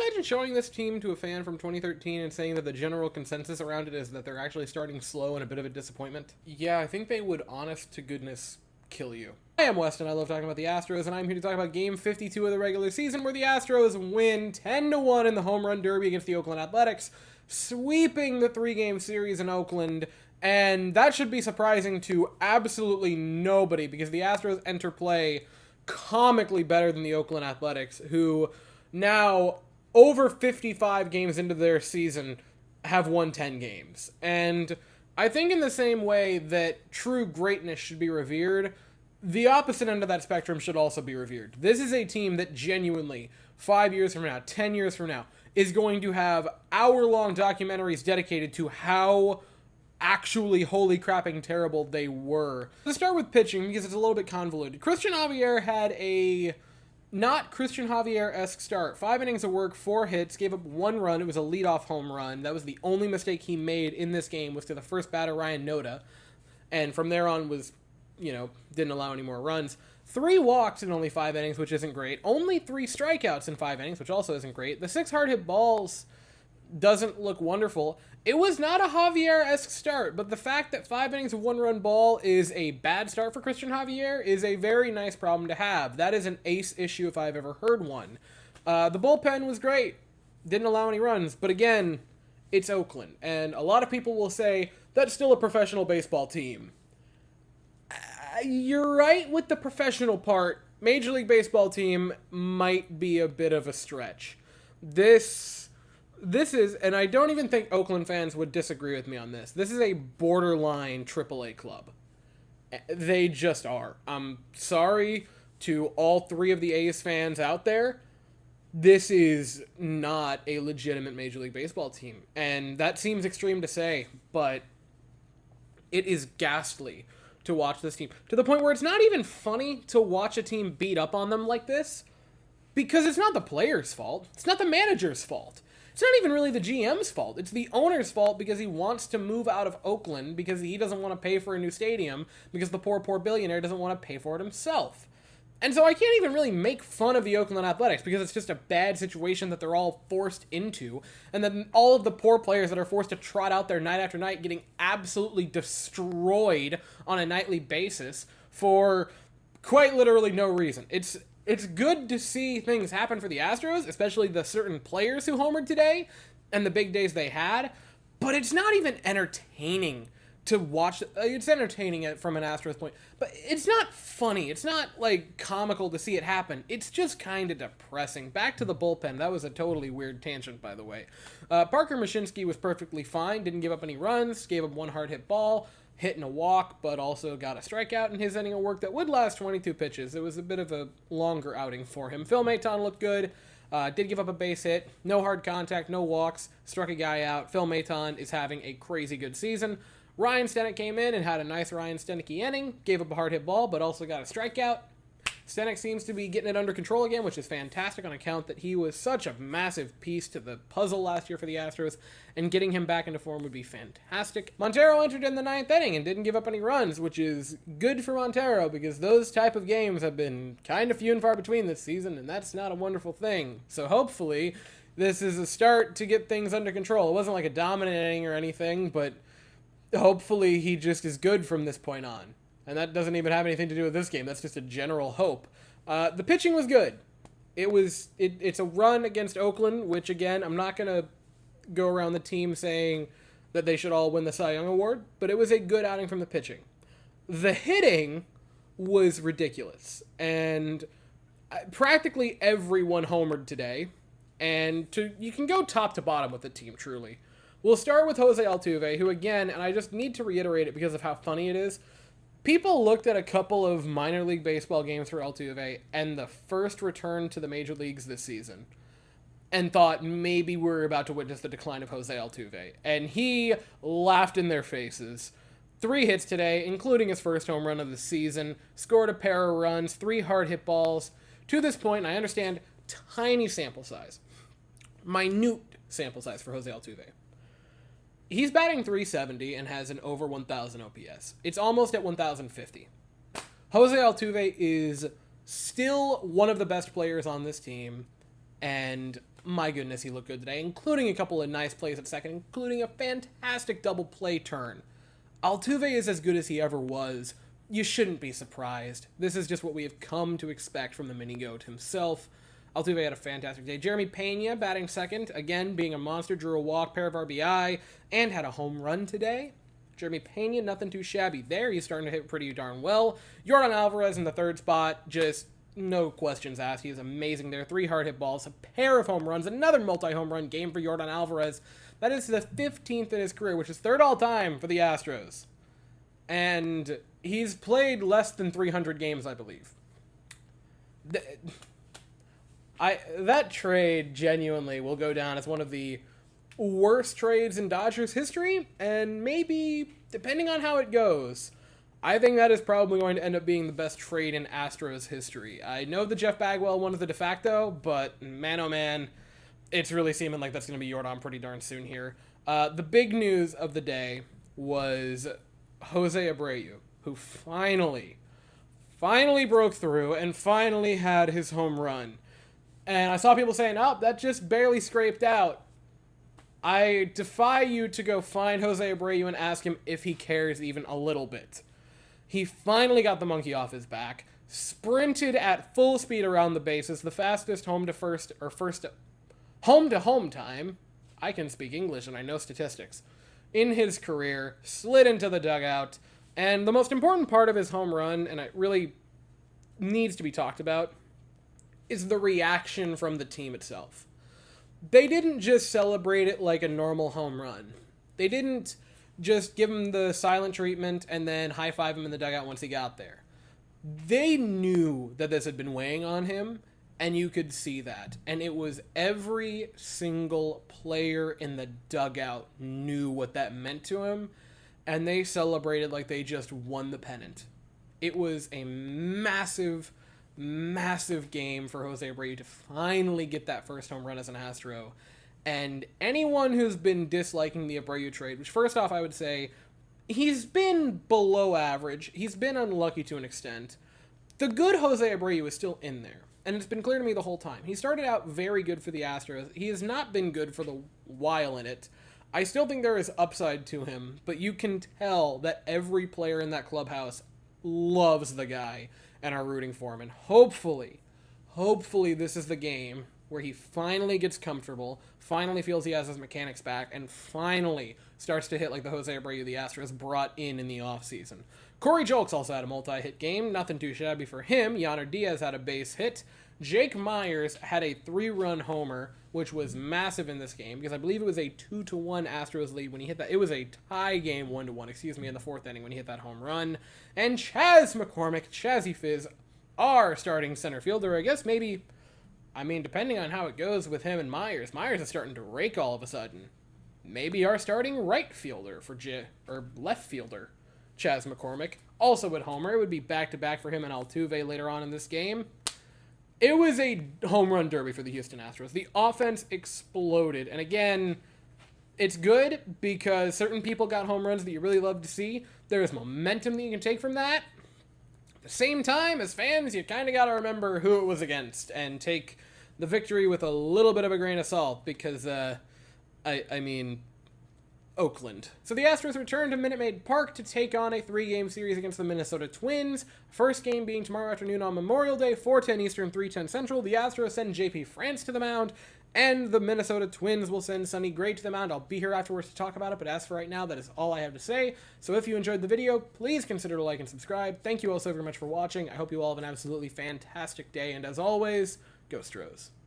imagine showing this team to a fan from 2013 and saying that the general consensus around it is that they're actually starting slow and a bit of a disappointment? Yeah, I think they would, honest to goodness, kill you. I am Weston. I love talking about the Astros, and I'm here to talk about Game 52 of the regular season, where the Astros win 10-1 in the home run derby against the Oakland Athletics, sweeping the 3-game series in Oakland. And that should be surprising to absolutely nobody, because the Astros enter play comically better than the Oakland Athletics, who now, over 55 games into their season, have won 10 games. And I think in the same way that true greatness should be revered, the opposite end of that spectrum should also be revered. This is a team that genuinely, 5 years from now, 10 years from now, is going to have hour-long documentaries dedicated to how actually holy crapping terrible they were. Let's start with pitching, because it's a little bit convoluted. Christian Javier had a not Christian Javier-esque start. 5 innings of work, 4 hits, gave up 1 run. It was a leadoff home run. That was the only mistake he made in this game, was to the first batter, Ryan Noda. And from there on was, didn't allow any more runs. 3 walks in only 5 innings, which isn't great. Only 3 strikeouts in 5 innings, which also isn't great. The 6 hard hit balls doesn't look wonderful. It was not a Javier-esque start, but the fact that 5 innings of 1-run ball is a bad start for Christian Javier is a very nice problem to have. That is an ace issue if I've ever heard one. The bullpen was great. Didn't allow any runs, but again, it's Oakland, and a lot of people will say, that's still a professional baseball team. You're right with the professional part. Major League Baseball team might be a bit of a stretch. This is, and I don't even think Oakland fans would disagree with me on this, this is a borderline AAA club. They just are. I'm sorry to all 3 of the A's fans out there. This is not a legitimate Major League Baseball team. And that seems extreme to say, but it is ghastly to watch this team. To the point where it's not even funny to watch a team beat up on them like this, because it's not the player's fault. It's not the manager's fault. It's not even really the GM's fault. It's the owner's fault, because he wants to move out of Oakland because he doesn't want to pay for a new stadium, because the poor billionaire doesn't want to pay for it himself. And so I can't even really make fun of the Oakland Athletics, because it's just a bad situation that they're all forced into, and then all of the poor players that are forced to trot out there night after night getting absolutely destroyed on a nightly basis for quite literally no reason. It's good to see things happen for the Astros, especially the certain players who homered today and the big days they had, but it's not even entertaining to watch. It's entertaining it from an Astros point, but it's not funny. It's not, comical to see it happen. It's just kind of depressing. Back to the bullpen. That was a totally weird tangent, by the way. Parker Mashinsky was perfectly fine, didn't give up any runs, gave up 1 hard hit ball, hit and a walk, but also got a strikeout in his inning of work that would last 22 pitches. It was a bit of a longer outing for him. Phil Maton looked good. Did give up a base hit. No hard contact, no walks. Struck a guy out. Phil Maton is having a crazy good season. Ryan Stenek came in and had a nice Ryan Stenek-y inning. Gave up a hard hit ball, but also got a strikeout. Stenek seems to be getting it under control again, which is fantastic on account that he was such a massive piece to the puzzle last year for the Astros, and getting him back into form would be fantastic. Montero entered in the 9th inning and didn't give up any runs, which is good for Montero, because those type of games have been kind of few and far between this season, and that's not a wonderful thing. So hopefully this is a start to get things under control. It wasn't like a dominant inning or anything, but hopefully he just is good from this point on. And that doesn't even have anything to do with this game. That's just a general hope. The pitching was good. It's a run against Oakland, which, again, I'm not going to go around the team saying that they should all win the Cy Young Award, but it was a good outing from the pitching. The hitting was ridiculous. And practically everyone homered today. And you can go top to bottom with the team, truly. We'll start with Jose Altuve, who, again, and I just need to reiterate it because of how funny it is, people looked at a couple of minor league baseball games for Altuve and the first return to the major leagues this season and thought maybe we're about to witness the decline of Jose Altuve. And he laughed in their faces. 3 hits today, including his first home run of the season, scored a pair of runs, 3 hard hit balls. To this point, and I understand, tiny sample size, minute sample size for Jose Altuve. He's batting .370 and has an over 1,000 OPS. It's almost at 1,050. Jose Altuve is still one of the best players on this team, and my goodness, he looked good today, including a couple of nice plays at second, including a fantastic double play turn. Altuve is as good as he ever was. You shouldn't be surprised. This is just what we have come to expect from the mini-goat himself. Altuve had a fantastic day. Jeremy Pena batting second, again being a monster, drew a walk, pair of RBI, and had a home run today. Jeremy Pena, nothing too shabby there. He's starting to hit pretty darn well. Yordan Alvarez in the third spot, just no questions asked. He is amazing there. 3 hard hit balls, a pair of home runs, another multi-home run game for Yordan Alvarez. That is the 15th in his career, which is third all-time for the Astros. And he's played less than 300 games, I believe. That trade genuinely will go down as one of the worst trades in Dodgers history, and maybe, depending on how it goes, I think that is probably going to end up being the best trade in Astros history. I know the Jeff Bagwell one is the de facto, but man oh man, it's really seeming like that's going to be Yordan pretty darn soon here. The big news of the day was Jose Abreu, who finally broke through and finally had his home run. And I saw people saying, oh, that just barely scraped out. I defy you to go find Jose Abreu and ask him if he cares even a little bit. He finally got the monkey off his back, sprinted at full speed around the bases, the fastest home to home time, I can speak English and I know statistics, in his career, slid into the dugout, and the most important part of his home run, and it really needs to be talked about, is the reaction from the team itself. They didn't just celebrate it like a normal home run. They didn't just give him the silent treatment and then high-five him in the dugout once he got there. They knew that this had been weighing on him, and you could see that. And it was every single player in the dugout knew what that meant to him, and they celebrated like they just won the pennant. It was a massive game for Jose Abreu to finally get that first home run as an Astro. And anyone who's been disliking the Abreu trade, which first off I would say, he's been below average. He's been unlucky to an extent. The good Jose Abreu is still in there. And it's been clear to me the whole time. He started out very good for the Astros. He has not been good for the while in it. I still think there is upside to him, but you can tell that every player in that clubhouse loves the guy and are rooting for him. And hopefully this is the game where he finally gets comfortable, finally feels he has his mechanics back, and finally starts to hit like the Jose Abreu the Astros brought in the offseason. Corey Julks also had a multi-hit game. Nothing too shabby for him. Yainer Diaz had a base hit. Jake Myers had a 3-run homer, which was massive in this game, because I believe it was a 2-1 Astros lead when he hit that. It was a tie game 1-1, in the 4th inning when he hit that home run. And Chas McCormick, Chazzy Fizz, our starting center fielder. I guess maybe, depending on how it goes with him and Myers is starting to rake all of a sudden. Maybe our starting right fielder or left fielder, Chas McCormick, also at homer. It would be back-to-back for him and Altuve later on in this game. It was a home run derby for the Houston Astros. The offense exploded. And again, it's good because certain people got home runs that you really love to see. There is momentum that you can take from that. At the same time, as fans, you kind of got to remember who it was against and take the victory with a little bit of a grain of salt because, Oakland. So the Astros return to Minute Maid Park to take on a 3-game series against the Minnesota Twins. First game being tomorrow afternoon on Memorial Day, 4:10 Eastern, 3:10 Central. The Astros send JP France to the mound, and the Minnesota Twins will send Sonny Gray to the mound. I'll be here afterwards to talk about it, but as for right now, that is all I have to say. So if you enjoyed the video, please consider to like and subscribe. Thank you all so very much for watching. I hope you all have an absolutely fantastic day, and as always, go Stros.